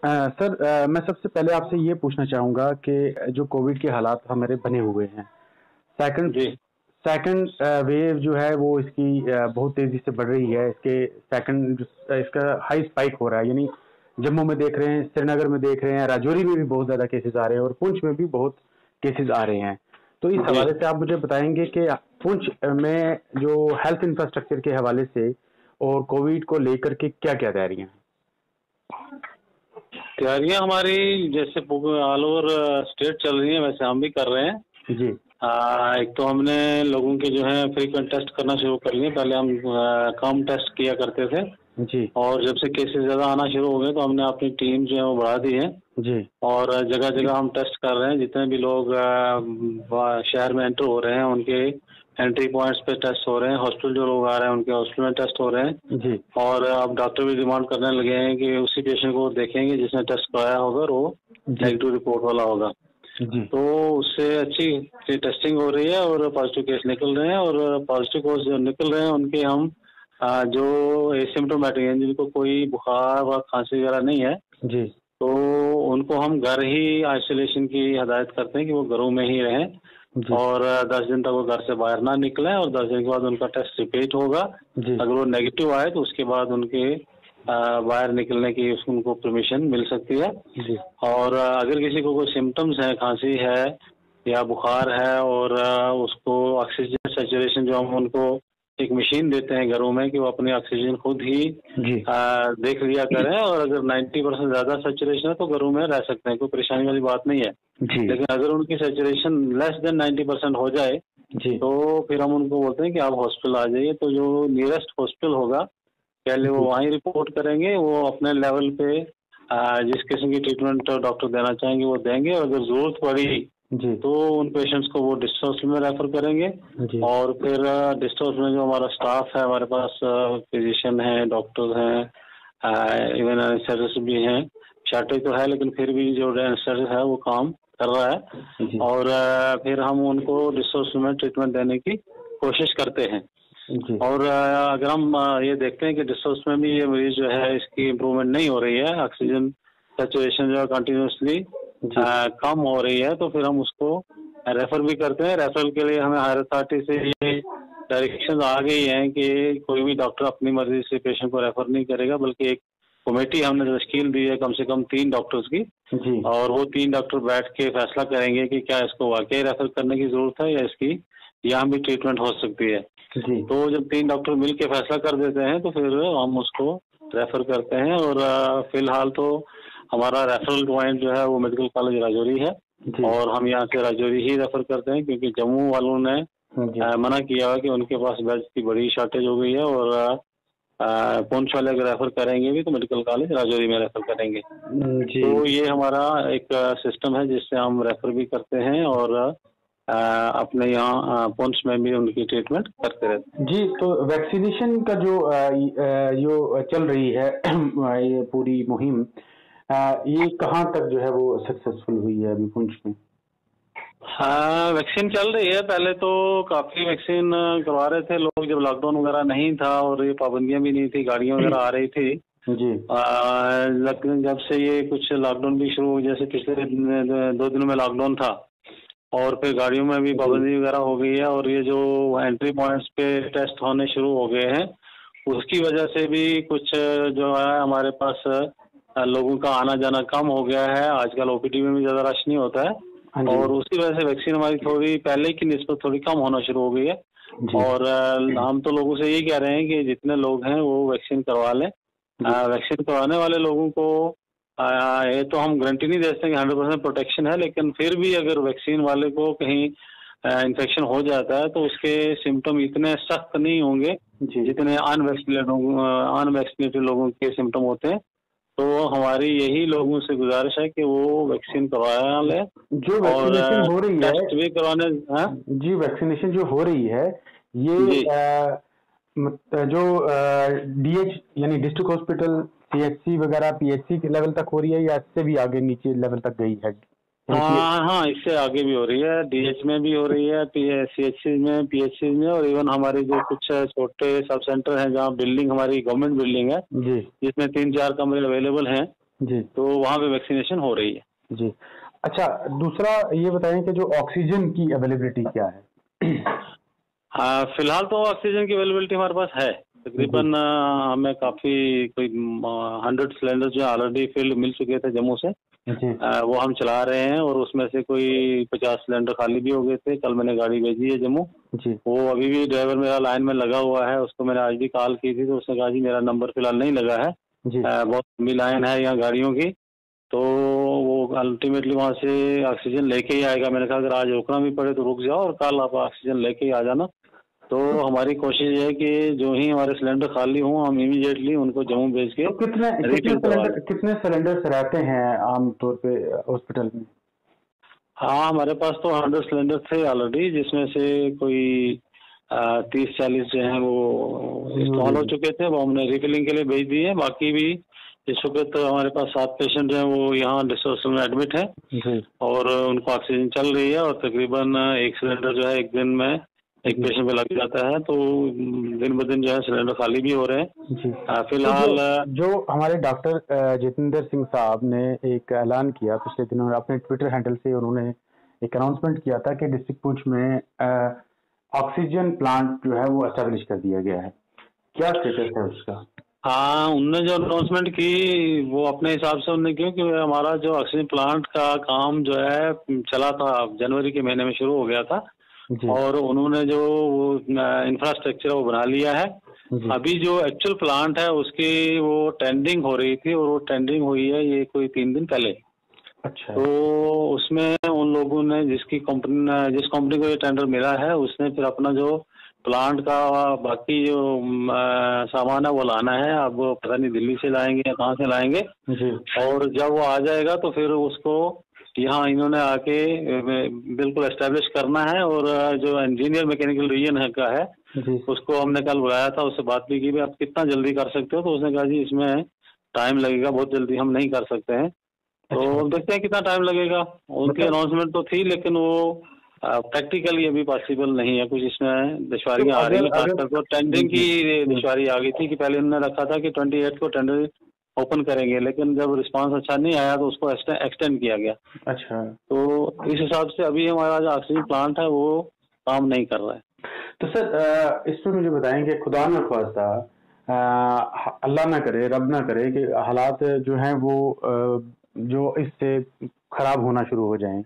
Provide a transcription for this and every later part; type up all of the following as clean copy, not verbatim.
Sir, मैं सबसे पहले आपसे ये पूछना चाहूँगा कि जो कोविड के हालात हमारे बने हुए हैं, सेकंड जी। सेकंड वेव जो है वो इसकी बहुत तेज़ी से बढ़ रही है। इसका हाई स्पाइक हो रहा है, यानी जम्मू में देख रहे हैं, श्रीनगर में देख रहे हैं, राजौरी में भी बहुत ज़्यादा केसेज़ आ रहे हैं और पुंछ में भी बहुत केसेज़ आ रहे हैं। तो इस जी। हवाले से आप मुझे बताएँगे कि पुंछ में जो हेल्थ इंफ्रास्ट्रक्चर के हवाले से और कोविड को लेकर के क्या-क्या तैयारियाँ हैं? तैयारियां हमारी जैसे ऑल ओवर स्टेट चल रही है, वैसे हम भी कर रहे हैं। जी, एक तो हमने लोगों के जो है फ्रीक्वेंट टेस्ट करना शुरू कर लिए। पहले हम कम टेस्ट किया करते थे, जी, और जब से केसेस ज़्यादा आना शुरू हो गए तो हमने अपनी टीम जो है वो बढ़ा दी है। जी, और जगह जगह हम टेस्ट कर रहे हैं। जितने भी लोग शहर में एंटर हो रहे हैं उनके एंट्री पॉइंट्स पे टेस्ट हो रहे हैं। हॉस्पिटल जो लोग आ रहे हैं उनके हॉस्पिटल में टेस्ट हो रहे हैं। जी, और अब डॉक्टर भी डिमांड करने लगे हैं कि उसी पेशेंट को देखेंगे जिसने टेस्ट कराया होगा और वो जी, नेगेटिव रिपोर्ट वाला होगा। जी, तो उससे अच्छी टेस्टिंग हो रही है और पॉजिटिव केस निकल रहे हैं। और पॉजिटिव केस जो निकल रहे हैं उनके हम जो एसिम्प्टोमेटिक हैं, जिनको कोई बुखार व खांसी वगैरह नहीं है, जी, तो उनको हम घर ही आइसोलेशन की हदायत करते हैं कि वो घरों में ही रहें। जी, और 10 दिन तक वो घर से बाहर ना निकलें, और 10 दिन के बाद उनका टेस्ट रिपीट होगा। जी, अगर वो नेगेटिव आए तो उसके बाद उनके बाहर निकलने की उनको परमिशन मिल सकती है। जी, और अगर किसी को कोई सिम्टम्स है, खांसी है या बुखार है, और उसको ऑक्सीजन सैचुरेशन जो हम उनको एक मशीन देते हैं घरों में कि वो अपनी ऑक्सीजन खुद ही जी, देख लिया करें। और अगर 90% ज़्यादा सैचुरेशन है तो घरों में रह सकते हैं, कोई परेशानी वाली बात नहीं है। जी, लेकिन अगर उनकी सैचुरेशन लेस देन 90% हो जाए जी, तो फिर हम उनको बोलते हैं कि आप हॉस्पिटल आ जाइए। तो जो नियरेस्ट हॉस्पिटल होगा, पहले वो जी, वहीं रिपोर्ट करेंगे। वो अपने लेवल पे जिस किस्म की ट्रीटमेंट डॉक्टर देना चाहेंगे वो देंगे। और अगर ज़रूरत पड़ी जी, तो उन पेशेंट्स को वो डिस्ट्रिक्ट हॉस्पिटल में रेफर करेंगे। जी, और फिर डिस्ट्रिक्ट हॉस्पिटल में जो हमारा स्टाफ है, हमारे पास फिजिशियन हैं, डॉक्टर हैं, इवन एनेस्थेसिस्ट भी हैं। शॉर्टेज तो है लेकिन फिर भी जो एनेस्थेसिस्ट है वो काम कर रहा है। जी, और फिर हम उनको डिस्ट्रिक्ट हॉस्पिटल में ट्रीटमेंट देने की कोशिश करते हैं। जी, और अगर हम ये देखते हैं कि डिस्ट्रिक्ट हॉस्पिटल में भी ये मरीज जो है इसकी इम्प्रूवमेंट नहीं हो रही है, ऑक्सीजन सैचुरेशन जो है कंटिन्यूसली जी, कम हो रही है, तो फिर हम उसको रेफर भी करते हैं। रेफरल के लिए हमें हायर अथॉरिटी से ये डायरेक्शन आ गई हैं कि कोई भी डॉक्टर अपनी मर्जी से पेशेंट को रेफर नहीं करेगा, बल्कि एक कमेटी हमने तश्कील दी है कम से कम 3 डॉक्टर्स की। जी, और वो 3 डॉक्टर बैठ के फैसला करेंगे कि क्या इसको वाकई रेफर करने की जरूरत है या इसकी यहाँ भी ट्रीटमेंट हो सकती है। जी, तो जब 3 डॉक्टर मिल के फैसला कर देते हैं तो फिर हम उसको रेफर करते हैं। और फिलहाल तो हमारा रेफरल पॉइंट जो है वो मेडिकल कॉलेज राजौरी है। जी, और हम यहाँ से राजौरी ही रेफर करते हैं, क्योंकि जम्मू वालों ने जी, मना किया है कि उनके पास बेड्स की बड़ी शॉर्टेज हो गई है। और पुंछ वाले अगर रेफर करेंगे भी तो मेडिकल कॉलेज राजौरी में रेफर करेंगे। जी, तो ये हमारा एक सिस्टम है जिससे हम रेफर भी करते हैं और अपने यहाँ पुंछ में भी उनकी ट्रीटमेंट करते रहते हैं। जी, तो वैक्सीनेशन का जो चल रही है ये पूरी मुहिम, ये कहाँ तक जो है वो सक्सेसफुल हुई है अभी पुंछ में? हाँ, वैक्सीन चल रही है। पहले तो काफी वैक्सीन करवा रहे थे लोग, जब लॉकडाउन वगैरह नहीं था और ये पाबंदियां भी नहीं थी, गाड़ियां वगैरह आ रही थी। जी, लेकिन जब से ये कुछ लॉकडाउन भी शुरू हो, जैसे पिछले 2 दिनों में लॉकडाउन था, और फिर गाड़ियों में भी जी, पाबंदी वगैरह हो गई है, और ये जो एंट्री पॉइंट्स पे टेस्ट होने शुरू हो गए हैं, उसकी वजह से भी कुछ जो है हमारे पास लोगों का आना जाना कम हो गया है। आजकल ओपीडी में भी ज़्यादा रश नहीं होता है। हाँ जी, और उसी वजह से वैक्सीन हमारी थोड़ी पहले की निस्बत थोड़ी कम होना शुरू हो गई है। जी, और हम तो लोगों से यही कह रहे हैं कि जितने लोग हैं वो वैक्सीन करवा लें। जी, वैक्सीन करवाने वाले लोगों को ये तो हम गारंटी नहीं दे सकते कि 100% प्रोटेक्शन है, लेकिन फिर भी अगर वैक्सीन वाले को कहीं इन्फेक्शन हो जाता है तो उसके सिम्टम इतने सख्त नहीं होंगे जी। जितने अनवैक्सीनेटेड लोगों के सिम्टम होते हैं। तो हमारी यही लोगों से गुजारिश है कि वो वैक्सीन करवा लें। जो और वैक्सीनेशन हो रही है, टेस्ट भी करवाने। हाँ जी, वैक्सीनेशन जो हो रही है, ये जी। जो डीएच यानी डिस्ट्रिक्ट हॉस्पिटल, सीएचसी वगैरह, पीएचसी के लेवल तक हो रही है या इससे भी आगे नीचे लेवल तक गई है? यानी कि हाँ हाँ, इससे आगे भी हो रही है। डीएच में भी हो रही है, सीएचसी में, पीएचसी में, और इवन हमारे जो कुछ छोटे सब सेंटर हैं जहाँ बिल्डिंग हमारी गवर्नमेंट बिल्डिंग है जी, जिसमें 3-4 कमरे अवेलेबल हैं, जी तो वहाँ पे वैक्सीनेशन हो रही है। जी। अच्छा, दूसरा ये बताएं कि जो ऑक्सीजन की अवेलेबिलिटी क्या है? हाँ, फिलहाल तो ऑक्सीजन की अवेलेबिलिटी हमारे पास है तकरीबन। हमें काफ़ी कोई 100 सिलेंडर जो ऑलरेडी फिल मिल चुके थे जम्मू से। जी वो हम चला रहे हैं और उसमें से कोई 50 सिलेंडर खाली भी हो गए थे। कल मैंने गाड़ी भेजी है जम्मू। जी वो अभी भी ड्राइवर मेरा लाइन में लगा हुआ है, उसको मैंने आज भी कॉल की थी तो उसने कहा जी मेरा नंबर फिलहाल नहीं लगा है। जी बहुत लंबी लाइन है यहाँ गाड़ियों की, तो वो अल्टीमेटली वहाँ से ऑक्सीजन लेके ही आएगा। मैंने कहा अगर आज रुकना भी पड़े तो रुक जाओ और कल आप ऑक्सीजन लेके ही आ जाना। तो हमारी कोशिश है कि जो ही हमारे सिलेंडर खाली हों हम इमीडिएटली उनको जम्मू भेज के तो कितने सिलेंडर्स रहते हैं आमतौर पे हॉस्पिटल में? हाँ, हमारे पास तो 100 सिलेंडर थे ऑलरेडी, जिसमें से कोई 30-40 जो हैं वो इंस्टॉल हो चुके थे, वो हमने रिफिलिंग के लिए भेज दिए हैं। बाकी भी इस वक्त हमारे पास 7 पेशेंट हैं, वो यहाँ डिस्पोजल में एडमिट हैं और उनको ऑक्सीजन चल रही है और तकरीबन 1 सिलेंडर जो है एक दिन में एक पेशेंट पे लग जाता है। तो दिन ब दिन जो है सिलेंडर खाली भी हो रहे हैं फिलहाल। तो जो हमारे डॉक्टर जितेंद्र सिंह साहब ने एक ऐलान किया पिछले दिनों अपने ट्विटर हैंडल से, उन्होंने एक अनाउंसमेंट किया था कि डिस्ट्रिक्ट पुंछ में ऑक्सीजन प्लांट जो है वो एस्टेब्लिश कर दिया गया है। क्या स्टेटस है उसका? हाँ, उनने जो अनाउंसमेंट की वो अपने हिसाब से उनने क्योंकि हमारा जो ऑक्सीजन प्लांट का काम जो है चला था, जनवरी के महीने में शुरू हो गया था और उन्होंने जो वो इंफ्रास्ट्रक्चर वो बना लिया है। अभी जो एक्चुअल प्लांट है उसकी वो टेंडरिंग हो रही थी और वो टेंडरिंग हुई है ये कोई 3 दिन पहले। अच्छा। तो उसमें उन लोगों ने जिस कंपनी को ये टेंडर मिला है उसने फिर अपना जो प्लांट का बाकी जो सामान है वो लाना है। अब पता नहीं दिल्ली से लाएंगे या कहाँ से लाएंगे और जब वो आ जाएगा तो फिर उसको यहाँ इन्होंने आके बिल्कुल एस्टेब्लिश करना है। और जो इंजीनियर मैकेनिकल रीजन है का है उसको हमने कल बुलाया था, उससे बात भी की आप कितना जल्दी कर सकते हो, तो उसने कहा जी इसमें टाइम लगेगा, बहुत जल्दी हम नहीं कर सकते हैं। तो देखते हैं कितना टाइम लगेगा। उनकी अनाउंसमेंट तो थी लेकिन वो प्रैक्टिकली अभी पॉसिबल नहीं है, कुछ इसमें दुश्वारियां आ रही है। खासकर तो टेंडरिंग की दुश्वारी आ गई थी कि पहले उन्होंने रखा था कि 28 को टेंडर ओपन करेंगे, लेकिन जब रिस्पांस अच्छा नहीं आया तो उसको एक्सटेंड किया गया। अच्छा, तो इस हिसाब से अभी हमारा जो ऑक्सीजन प्लांट है वो काम नहीं कर रहा है। तो सर इस पर मुझे बताएंगे, खुदा न खास्ता अल्लाह ना करे, रब ना करे कि हालात जो हैं वो जो इससे खराब होना शुरू हो जाएं,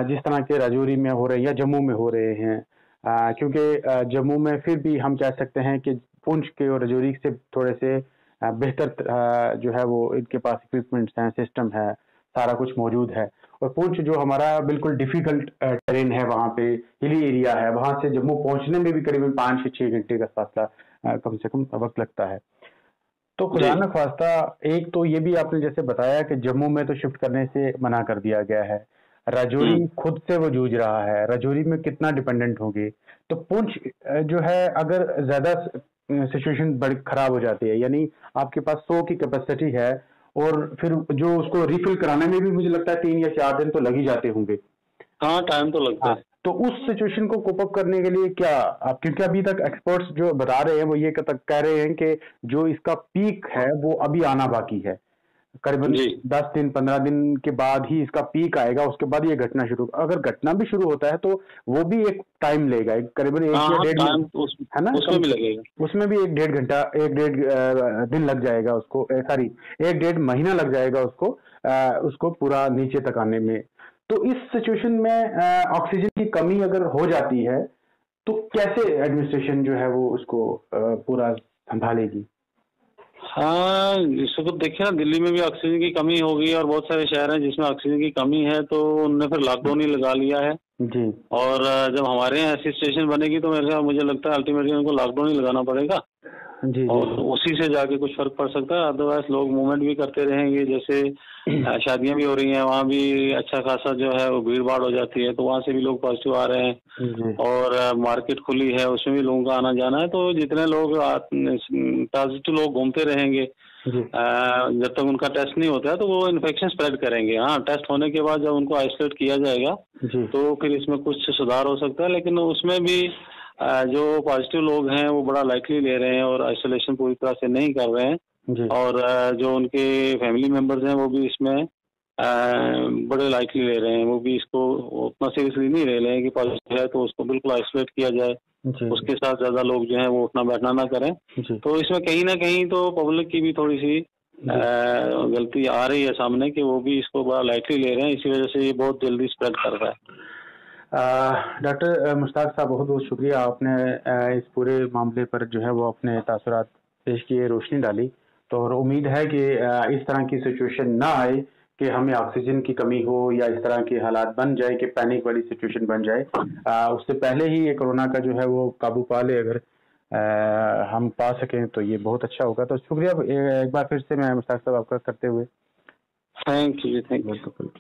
जिस तरह के राजौरी में हो रहे हैं या जम्मू में हो रहे हैं। क्योंकि जम्मू में फिर भी हम कह सकते हैं कि पुंछ के और राजौरी से थोड़े से बेहतर जो है वो इनके पास इक्विपमेंट्स हैं, सिस्टम है, सारा कुछ मौजूद है। और पुंछ जो हमारा बिल्कुल डिफिकल्ट टेरेन है, वहाँ पे हिली एरिया है, वहाँ से जम्मू पहुँचने में भी करीबन 5 से 6 घंटे का फासला कम से कम वक्त लगता है। तो खुदा न खास्ता, एक तो ये भी आपने जैसे बताया कि जम्मू में तो शिफ्ट करने से मना कर दिया गया है, राजौरी खुद से वो जूझ रहा है, राजौरी में कितना डिपेंडेंट होगी। तो पुंछ जो है अगर ज्यादा सिचुएशन बड़ी खराब हो जाती है, यानी आपके पास 100 की कैपेसिटी है और फिर जो उसको रिफिल कराने में भी मुझे लगता है 3 या 4 दिन तो लग ही जाते होंगे। हाँ, टाइम तो लगता है। तो उस सिचुएशन को कोप अप करने के लिए क्या आप, क्योंकि अभी तक एक्सपर्ट्स जो बता रहे हैं वो ये कह रहे हैं कि जो इसका पीक है वो अभी आना बाकी है, करीबन 10 दिन 15 दिन के बाद ही इसका पीक आएगा, उसके बाद ये घटना शुरू, अगर घटना भी शुरू होता है तो वो भी एक टाइम लेगा, करीबन 1 या 1.5 है ना, उसमें भी लगेगा, उसमें भी 1-1.5 घंटा 1-1.5 दिन लग जाएगा उसको, सॉरी 1-1.5 महीना लग जाएगा उसको पूरा नीचे तक आने में। तो इस सिचुएशन में ऑक्सीजन की कमी अगर हो जाती है तो कैसे एडमिनिस्ट्रेशन जो है वो उसको पूरा संभालेगी? हाँ, इसको देखिए ना, दिल्ली में भी ऑक्सीजन की कमी होगी और बहुत सारे शहर हैं जिसमें ऑक्सीजन की कमी है, तो उन्होंने फिर लॉकडाउन ही लगा लिया है जी। और जब हमारे यहाँ ऐसी सिचुएशन बनेगी तो मुझे लगता है अल्टीमेटली उनको लॉकडाउन ही लगाना पड़ेगा जी, और उसी से जाके कुछ फर्क पड़ सकता है। अदरवाइज लोग मूवमेंट भी करते रहेंगे, जैसे शादियां भी हो रही हैं, वहाँ भी अच्छा खासा जो है वो भीड़ भाड़ हो जाती है, तो वहाँ से भी लोग पॉजिटिव आ रहे हैं और मार्केट खुली है उसमें भी लोगों का आना जाना है। तो जितने लोग पॉजिटिव लोग घूमते रहेंगे जब तक उनका टेस्ट नहीं होता है तो वो इन्फेक्शन स्प्रेड करेंगे। हाँ, टेस्ट होने के बाद जब उनको आइसोलेट किया जाएगा तो फिर इसमें कुछ सुधार हो सकता है, लेकिन उसमें भी जो पॉजिटिव लोग हैं वो बड़ा लाइटली ले रहे हैं और आइसोलेशन पूरी तरह से नहीं कर रहे हैं। जी। और जो उनके फैमिली मेंबर्स हैं वो भी इसमें बड़े लाइटली ले रहे हैं, वो भी इसको उतना सीरियसली नहीं ले रहे हैं कि पॉजिटिव है तो उसको बिल्कुल आइसोलेट किया जाए, जी। उसके साथ ज़्यादा लोग जो हैं वो उठना बैठना ना करें। जी। तो इसमें कहीं ना कहीं तो पब्लिक की भी थोड़ी सी गलती आ रही है सामने कि वो भी इसको बड़ा लाइटली ले रहे हैं, इसी वजह से ये बहुत जल्दी स्प्रेड कर रहा है। डॉक्टर मुश्ताक साहब, बहुत बहुत शुक्रिया, आपने इस पूरे मामले पर जो है वो अपने तासुरात पेश किए, रोशनी डाली। तो और उम्मीद है कि इस तरह की सिचुएशन ना आए कि हमें ऑक्सीजन की कमी हो या इस तरह के हालात बन जाए कि पैनिक वाली सिचुएशन बन जाए। उससे पहले ही ये कोरोना का जो है वो काबू पा ले, अगर हम पा सकें तो ये बहुत अच्छा होगा। तो शुक्रिया एक बार फिर से मैं मुश्ताक साहब आपका करते हुए। Thank you. बिल्कुल।